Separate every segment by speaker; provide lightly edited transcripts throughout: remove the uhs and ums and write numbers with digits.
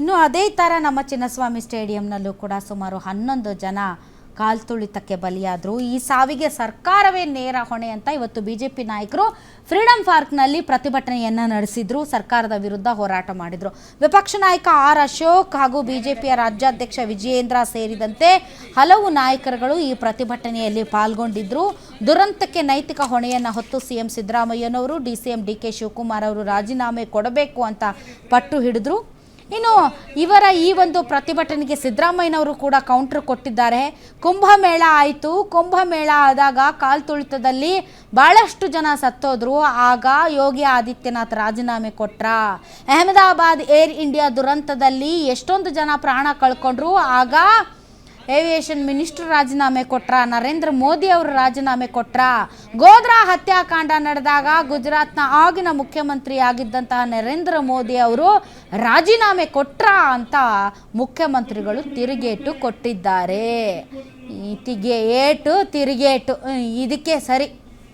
Speaker 1: ಇನ್ನು ಅದೇ ಥರ ನಮ್ಮ ಚಿನ್ನಸ್ವಾಮಿ ಸ್ಟೇಡಿಯಂನಲ್ಲೂ ಕೂಡ ಸುಮಾರು 11 ಜನ ಕಾಲ್ತುಳಿತಕ್ಕೆ ಬಲಿಯಾದರು. ಈ ಸಾವಿಗೆ ಸರ್ಕಾರವೇ ನೇರ ಹೊಣೆ ಅಂತ ಇವತ್ತು ಬಿಜೆಪಿ ನಾಯಕರು ಫ್ರೀಡಂ ಪಾರ್ಕ್ನಲ್ಲಿ ಪ್ರತಿಭಟನೆಯನ್ನು ನಡೆಸಿದ್ರು. ಸರ್ಕಾರದ ವಿರುದ್ಧ ಹೋರಾಟ ಮಾಡಿದರು. ವಿಪಕ್ಷ ನಾಯಕ ಆರ್ ಅಶೋಕ್ ಹಾಗೂ ಬಿಜೆಪಿಯ ರಾಜ್ಯಾಧ್ಯಕ್ಷ ವಿಜಯೇಂದ್ರ ಸೇರಿದಂತೆ ಹಲವು ನಾಯಕರುಗಳು ಈ ಪ್ರತಿಭಟನೆಯಲ್ಲಿ ಪಾಲ್ಗೊಂಡಿದ್ದರು. ದುರಂತಕ್ಕೆ ನೈತಿಕ ಹೊಣೆಯನ್ನು ಹೊತ್ತು ಸಿಎಂ ಸಿದ್ದರಾಮಯ್ಯನವರು ಡಿಸಿಎಂ ಡಿಕೆ ಶಿವಕುಮಾರ್ ಅವರು ರಾಜೀನಾಮೆ ಕೊಡಬೇಕು ಅಂತ ಪಟ್ಟು ಹಿಡಿದ್ರು. ಇನ್ನು ಇವರ ಈ ಒಂದು ಪ್ರತಿಭಟನೆಗೆ ಸಿದ್ದರಾಮಯ್ಯನವರು ಕೂಡ ಕೌಂಟರ್ ಕೊಟ್ಟಿದ್ದಾರೆ. ಕುಂಭಮೇಳ ಆಯಿತು. ಕುಂಭಮೇಳ ಆದಾಗ ಕಾಲ್ತುಳಿತದಲ್ಲಿ ಭಾಳಷ್ಟು ಜನ ಸತ್ತೋದ್ರು. ಆಗ ಯೋಗಿ ಆದಿತ್ಯನಾಥ್ ರಾಜೀನಾಮೆ ಕೊಟ್ರ. ಅಹಮದಾಬಾದ್ ಏರ್ ಇಂಡಿಯಾ ದುರಂತದಲ್ಲಿ ಎಷ್ಟೊಂದು ಜನ ಪ್ರಾಣ ಕಳ್ಕೊಂಡ್ರು. ಆಗ ಏವಿಯೇಷನ್ ಮಿನಿಸ್ಟರ್ ರಾಜೀನಾಮೆ ಕೊಟ್ರ. ನರೇಂದ್ರ ಮೋದಿ ಅವರು ರಾಜೀನಾಮೆ ಕೊಟ್ರ. ಗೋಧ್ರಾ ಹತ್ಯಾಕಾಂಡ ನಡೆದಾಗ ಗುಜರಾತ್ನ ಆಗಿನ ಮುಖ್ಯಮಂತ್ರಿ ಆಗಿದ್ದಂತಹ ನರೇಂದ್ರ ಮೋದಿ ಅವರು ರಾಜೀನಾಮೆ ಕೊಟ್ರ ಅಂತ ಮುಖ್ಯಮಂತ್ರಿಗಳು ತಿರುಗೇಟು ಕೊಟ್ಟಿದ್ದಾರೆ. ತಿರುಗೇಟು ಇದಕ್ಕೆ ಸರಿ,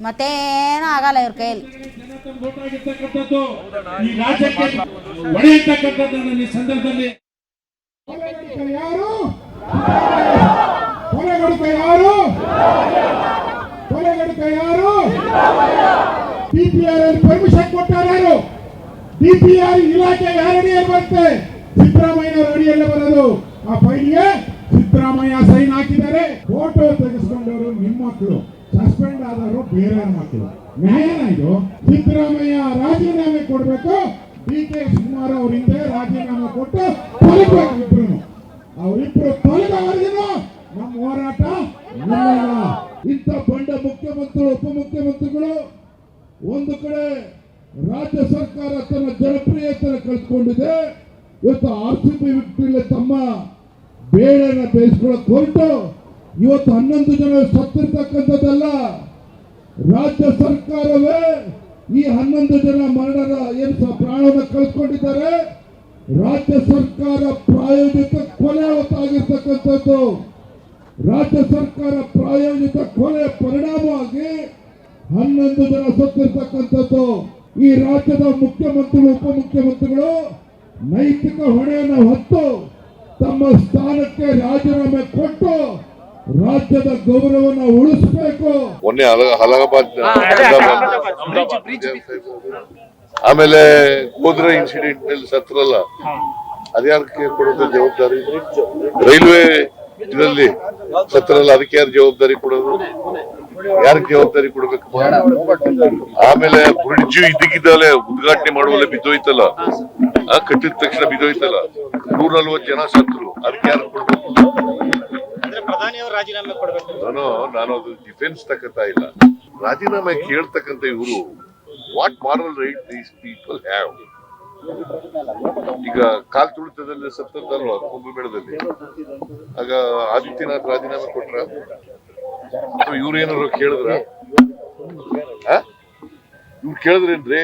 Speaker 1: ಮತ್ತೇನೂ ಆಗಲ್ಲ ಇವ್ರ ಕೈಯಲ್ಲಿ.
Speaker 2: DPR permission ಕೊಟ್ಟಾರು. ಡಿಪಿಆರ್ ಇಲಾಖೆ ಯಾರಡಿಯಲ್ಲಿ ಬರುತ್ತೆ? ಸಿದ್ದರಾಮಯ್ಯ ಅಡಿಯಲ್ಲೇ ಬರೋದು. ಆ ಫೈಲ್ಗೆ ಸಿದ್ದರಾಮಯ್ಯ ಸೈನ್ ಹಾಕಿದ್ದಾರೆ. ಫೋಟೋ ತೆಗೆಸ್ಕೊಂಡವರು ನಿಮ್ಮ ಮಕ್ಕಳು, ಸಸ್ಪೆಂಡ್ ಆದವರು ಬೇರೆ ಮಕ್ಕಳು. ನ್ಯಾಯನ ಇದು? ಸಿದ್ದರಾಮಯ್ಯ ರಾಜೀನಾಮೆ ಕೊಡ್ಬೇಕು, ಡಿಕೆ ಶಿವಕುಮಾರ್ ಅವರಿಂದ ರಾಜೀನಾಮೆ ಕೊಟ್ಟು ತೊಲಗಬೇಕು. ಇಬ್ರು ಅವರಿಬ್ರು ತೊಲಗವರೆಗೂ ನಮ್ಮ ಹೋರಾಟ ನಿಲ್ಲಲ್ಲ. ಇಂಥ ಬಂಡ ಮುಖ್ಯಮಂತ್ರಿಗಳು ಉಪಮುಖ್ಯಮಂತ್ರಿಗಳು ಒಂದು ಕಡೆ ರಾಜ್ಯ ಸರ್ಕಾರ ತನ್ನ ಜನಪ್ರಿಯತೆ ಕಳೆದುಕೊಂಡಿದೆ. ಇವತ್ತು ಆರ್ಸಿಬಿ ವಿಕ್ಟರಿಯಲ್ಲಿ ತಮ್ಮ ಬೇಳೆನ ಬೇಯಿಸ್ಕೊಳ್ಳೋಕೆ ಹೊರಟು ಇವತ್ತು 11 ಜನ ಸತ್ತಿರ್ತಕ್ಕಂಥದ್ದಲ್ಲ, ರಾಜ್ಯ ಸರ್ಕಾರವೇ ಈ 11 ಜನ ಮರಣದ ಏನು ಪ್ರಾಣವನ್ನು ಕಳೆದುಕೊಂಡಿದ್ದಾರೆ. ರಾಜ್ಯ ಸರ್ಕಾರ ಪ್ರಾಯೋಜಿತ ಕೊಲೆ ಹೊತ್ತಾಗಿರ್ತಕ್ಕಂಥದ್ದು. ರಾಜ್ಯ ಸರ್ಕಾರ ಪ್ರಾಯೋಜಿತ ಕೊಲೆ ಪರಿಣಾಮವಾಗಿ 11 ಜನ ಸತ್ತಿರ್ತಕ್ಕಂಥದ್ದು. ಈ ರಾಜ್ಯದ ಮುಖ್ಯಮಂತ್ರಿಗಳು ಉಪಮುಖ್ಯಮಂತ್ರಿಗಳು ನೈತಿಕ ಹೊಣೆಯನ್ನು ಹೊತ್ತು ತಮ್ಮ ಸ್ಥಾನಕ್ಕೆ ರಾಜೀನಾಮೆ ಕೊಟ್ಟು ರಾಜ್ಯದ ಗೌರವವನ್ನು ಉಳಿಸಬೇಕು.
Speaker 3: ಆಮೇಲೆ ಗೋಧ್ರಾ ಇನ್ಸಿಡೆಂಟ್ ನಲ್ಲಿ ಸತ್ರಲ್ಲ, ಅದ್ಯಾರಕ್ಕೆ ಕೊಡೋದು ಜವಾಬ್ದಾರಿ? ರೈಲ್ವೆ ಇದರಲ್ಲಿ ಸತ್ರಲ್ಲ, ಅದಕ್ಕೆ ಯಾರು ಜವಾಬ್ದಾರಿ ಕೊಡೋದು? ಯಾರಿಗೆ ಜವಾಬ್ದಾರಿ ಕೊಡ್ಬೇಕು? ಆಮೇಲೆ ಬ್ರಿಡ್ಜ್ ಇದಕ್ಕಿದ್ದಾಲೆ ಉದ್ಘಾಟನೆ ಮಾಡುವಲ್ಲ ಬಿದ್ದೋಯ್ತಲ್ಲ, ಕಟ್ಟಿದ ತಕ್ಷಣ ಬಿದ್ದೋಯ್ತಲ್ಲ, 140 ಜನ ಸತ್ರು, ಅದಕ್ಕೆ ಯಾರು ಕೊಡ್ಬೇಕು? ನಾನು ಅದು ಡಿಫೆನ್ಸ್ ತಕ್ಕಂತ ಇಲ್ಲ, ರಾಜೀನಾಮೆ ಕೇಳ್ತಕ್ಕಂತ ಇವರು what moral write these people have. ಈಗ ಕಾಲ್ತುಳಿತದಲ್ಲಿ ಸತ್ತದ್ದಲ್ವಾ ಕುಂಭಮೇಳದಲ್ಲಿ, ಆಗ ಆದಿತ್ಯನಾಥ್ ರಾಜೀನಾಮೆ ಕೊಟ್ರ? ಇವ್ರೇನಾದ್ರು ಕೇಳಿದ್ರ? ಇವ್ರು ಕೇಳಿದ್ರೇನ್ರಿ?